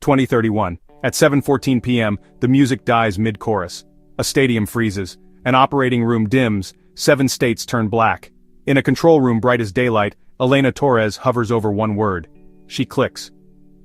2031. At 7:14 p.m., the music dies mid-chorus. A stadium freezes. An operating room dims. 7 states turn black. In a control room bright as daylight, Elena Torres hovers over one word. She clicks.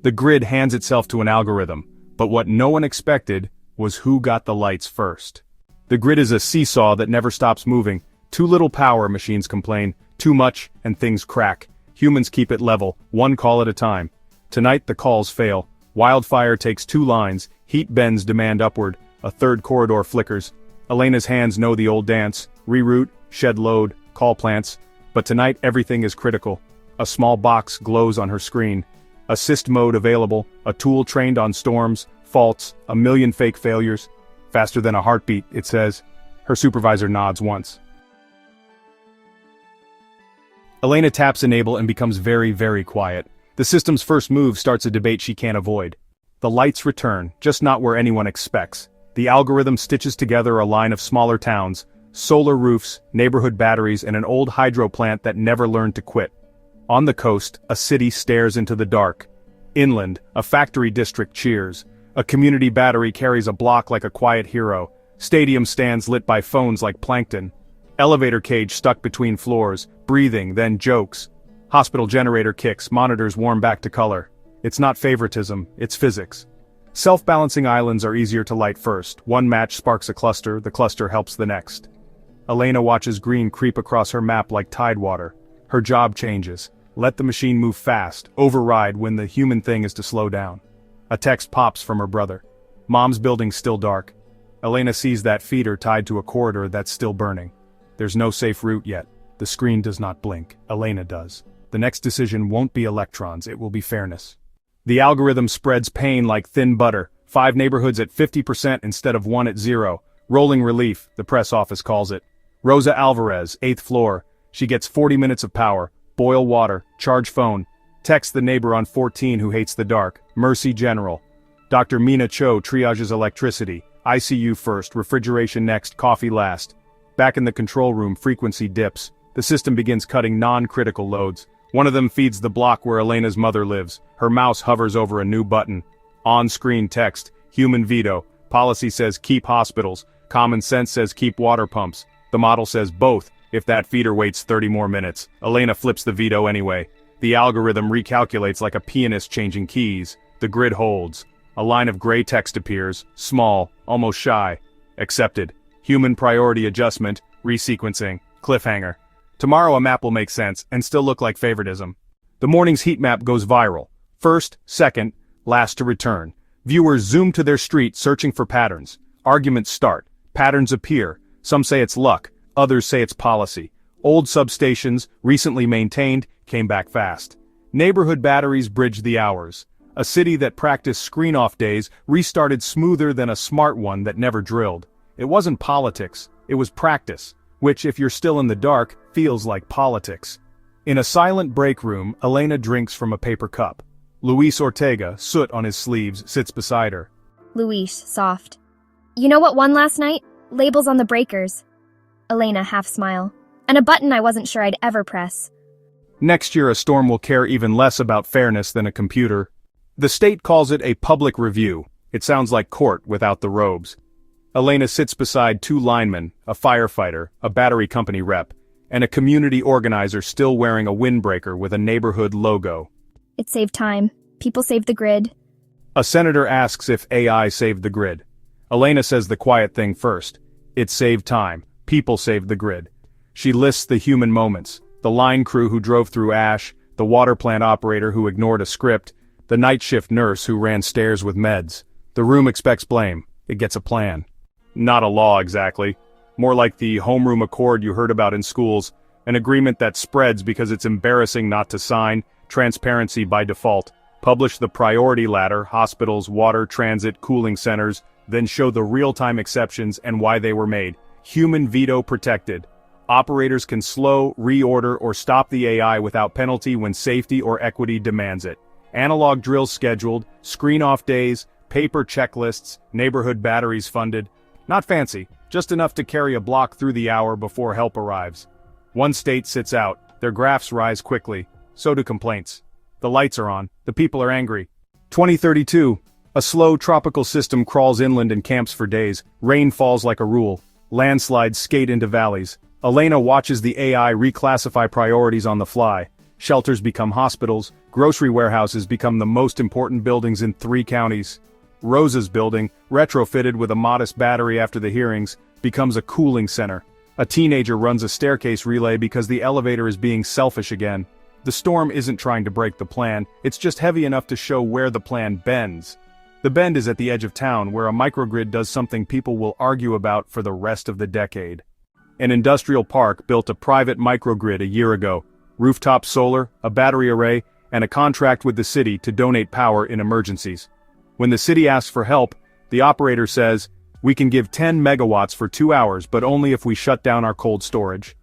The grid hands itself to an algorithm, but what no one expected was who got the lights first. The grid is a seesaw that never stops moving. Too little power, machines complain. Too much, and things crack. Humans keep it level, one call at a time. Tonight the calls fail. Wildfire takes 2 lines, heat bends demand upward, a third corridor flickers. Elena's hands know the old dance, reroute, shed load, call plants. But tonight everything is critical. A small box glows on her screen. Assist mode available, a tool trained on storms, faults, a million fake failures. Faster than a heartbeat, it says. Her supervisor nods once. Elena taps enable and becomes very, very quiet. The system's first move starts a debate she can't avoid. The lights return, just not where anyone expects. The algorithm stitches together a line of smaller towns, solar roofs, neighborhood batteries, and an old hydro plant that never learned to quit. On the coast, a city stares into the dark. Inland, a factory district cheers. A community battery carries a block like a quiet hero. Stadium stands lit by phones like plankton. Elevator cage stuck between floors, breathing, then jokes. Hospital generator kicks, monitors warm back to color. It's not favoritism, it's physics. Self-balancing islands are easier to light first. One match sparks a cluster, the cluster helps the next. Elena watches green creep across her map like tidewater. Her job changes. Let the machine move fast, override when the human thing is to slow down. A text pops from her brother. Mom's building's still dark. Elena sees that feeder tied to a corridor that's still burning. There's no safe route yet. The screen does not blink. Elena does. The next decision won't be electrons, it will be fairness. The algorithm spreads pain like thin butter. 5 neighborhoods at 50% instead of 1 at 0. Rolling relief, the press office calls it. Rosa Alvarez, 8th floor. She gets 40 minutes of power. Boil water, charge phone. Text the neighbor on 14 who hates the dark. Mercy General. Dr. Mina Cho triages electricity. ICU first, refrigeration next, coffee last. Back in the control room, frequency dips. The system begins cutting non-critical loads. One of them feeds the block where Elena's mother lives. Her mouse hovers over a new button. On-screen text, human veto. Policy says keep hospitals. Common sense says keep water pumps. The model says both, if that feeder waits 30 more minutes. Elena flips the veto anyway. The algorithm recalculates like a pianist changing keys. The grid holds. A line of gray text appears, small, almost shy. Accepted. Human priority adjustment, resequencing, cliffhanger. Tomorrow a map will make sense, and still look like favoritism. The morning's heat map goes viral. First, second, last to return. Viewers zoom to their street searching for patterns. Arguments start. Patterns appear. Some say it's luck, others say it's policy. Old substations, recently maintained, came back fast. Neighborhood batteries bridged the hours. A city that practiced screen-off days restarted smoother than a smart one that never drilled. It wasn't politics, it was practice, which if you're still in the dark, feels like politics. In a silent break room, Elena drinks from a paper cup. Luis Ortega, soot on his sleeves, sits beside her. Luis, soft. You know what won last night? Labels on the breakers. Elena, half smile. And a button I wasn't sure I'd ever press. Next year a storm will care even less about fairness than a computer. The state calls it a public review. It sounds like court without the robes. Elena sits beside 2 linemen, a firefighter, a battery company rep, and a community organizer still wearing a windbreaker with a neighborhood logo. It saved time. People saved the grid. A senator asks if AI saved the grid. Elena says the quiet thing first. It saved time. People saved the grid. She lists the human moments. The line crew who drove through ash, the water plant operator who ignored a script, the night shift nurse who ran stairs with meds. The room expects blame. It gets a plan. Not a law exactly. More like the homeroom accord you heard about in schools, an agreement that spreads because it's embarrassing not to sign, transparency by default. Publish the priority ladder, hospitals, water, transit, cooling centers, then show the real-time exceptions and why they were made. Human veto protected. Operators can slow, reorder, or stop the AI without penalty when safety or equity demands it. Analog drills scheduled, screen-off days, paper checklists, neighborhood batteries funded. Not fancy, just enough to carry a block through the hour before help arrives. One state sits out, their graphs rise quickly, so do complaints. The lights are on, the people are angry. 2032, A slow tropical system crawls inland and camps for days. Rain falls like a rule. Landslides skate into valleys. Elena watches the AI reclassify priorities on the fly. Shelters become hospitals. Grocery warehouses become the most important buildings in 3 counties. Rosa's building, retrofitted with a modest battery after the hearings, becomes a cooling center. A teenager runs a staircase relay because the elevator is being selfish again. The storm isn't trying to break the plan, it's just heavy enough to show where the plan bends. The bend is at the edge of town, where a microgrid does something people will argue about for the rest of the decade. An industrial park built a private microgrid a year ago. Rooftop solar, a battery array, and a contract with the city to donate power in emergencies. When the city asks for help, the operator says, "We can give 10 megawatts for 2 hours, but only if we shut down our cold storage."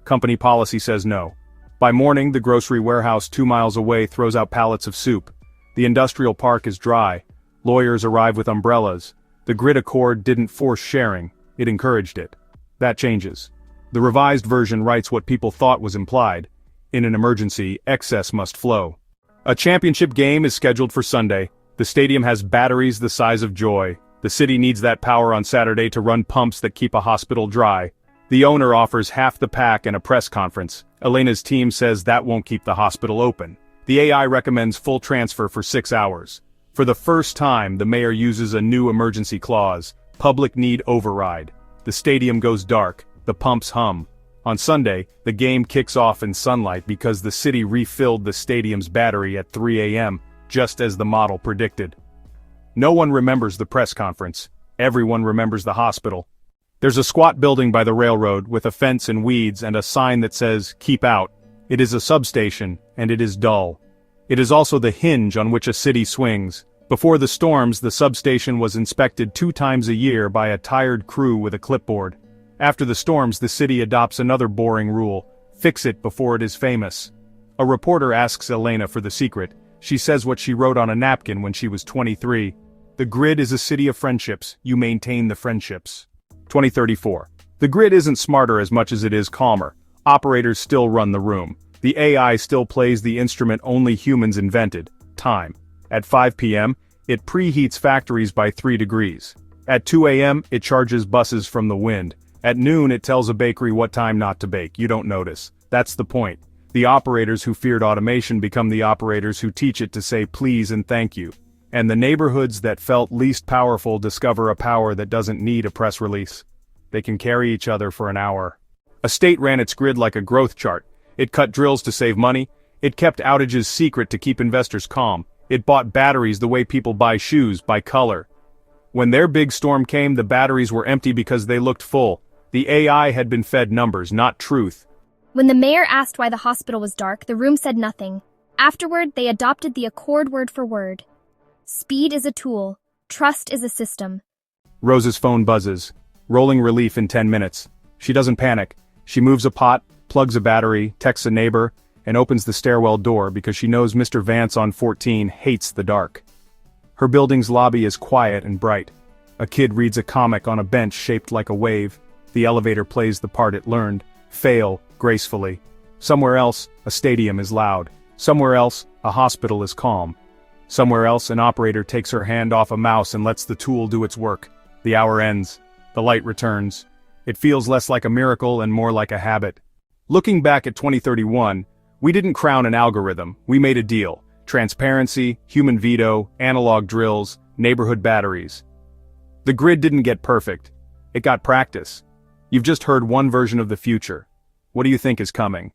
Company policy says no. By morning, the grocery warehouse 2 miles away throws out pallets of soup. The industrial park is dry. Lawyers arrive with umbrellas. The grid accord didn't force sharing, it encouraged it. That changes. The revised version writes what people thought was implied. In an emergency, excess must flow. A championship game is scheduled for Sunday. The stadium has batteries the size of joy. The city needs that power on Saturday to run pumps that keep a hospital dry. The owner offers half the pack and a press conference. Elena's team says that won't keep the hospital open. The AI recommends full transfer for 6 hours. For the first time, the mayor uses a new emergency clause, public need override. The stadium goes dark, the pumps hum. On Sunday, the game kicks off in sunlight because the city refilled the stadium's battery at 3 a.m., just as the model predicted. No one remembers the press conference. Everyone remembers the hospital. There's a squat building by the railroad with a fence and weeds and a sign that says, "Keep out." It is a substation, and it is dull. It is also the hinge on which a city swings. Before the storms, the substation was inspected 2 times a year by a tired crew with a clipboard. After the storms, the city adopts another boring rule: fix it before it is famous. A reporter asks Elena for the secret. She says what she wrote on a napkin when she was 23. The grid is a city of friendships, you maintain the friendships. 2034. The grid isn't smarter as much as it is calmer. Operators still run the room. The AI still plays the instrument only humans invented: time. At 5 p.m., it preheats factories by 3 degrees. At 2 a.m., it charges buses from the wind. At noon, it tells a bakery what time not to bake. You don't notice. That's the point. The operators who feared automation become the operators who teach it to say please and thank you. And the neighborhoods that felt least powerful discover a power that doesn't need a press release. They can carry each other for an hour. A state ran its grid like a growth chart. It cut drills to save money. It kept outages secret to keep investors calm. It bought batteries the way people buy shoes, by color. When their big storm came, the batteries were empty because they looked full. The AI had been fed numbers, not truth. When the mayor asked why the hospital was dark, the room said nothing. Afterward, they adopted the accord word for word. Speed is a tool. Trust is a system. Rosa's phone buzzes. Rolling relief in 10 minutes. She doesn't panic. She moves a pot, plugs a battery, texts a neighbor, and opens the stairwell door because she knows Mr. Vance on 14 hates the dark. Her building's lobby is quiet and bright. A kid reads a comic on a bench shaped like a wave. The elevator plays the part it learned: fail gracefully. Somewhere else, a stadium is loud. Somewhere else, a hospital is calm. Somewhere else, an operator takes her hand off a mouse and lets the tool do its work. The hour ends. The light returns. It feels less like a miracle and more like a habit. Looking back at 2031, we didn't crown an algorithm, we made a deal. Transparency, human veto, analog drills, neighborhood batteries. The grid didn't get perfect. It got practice. You've just heard one version of the future. What do you think is coming?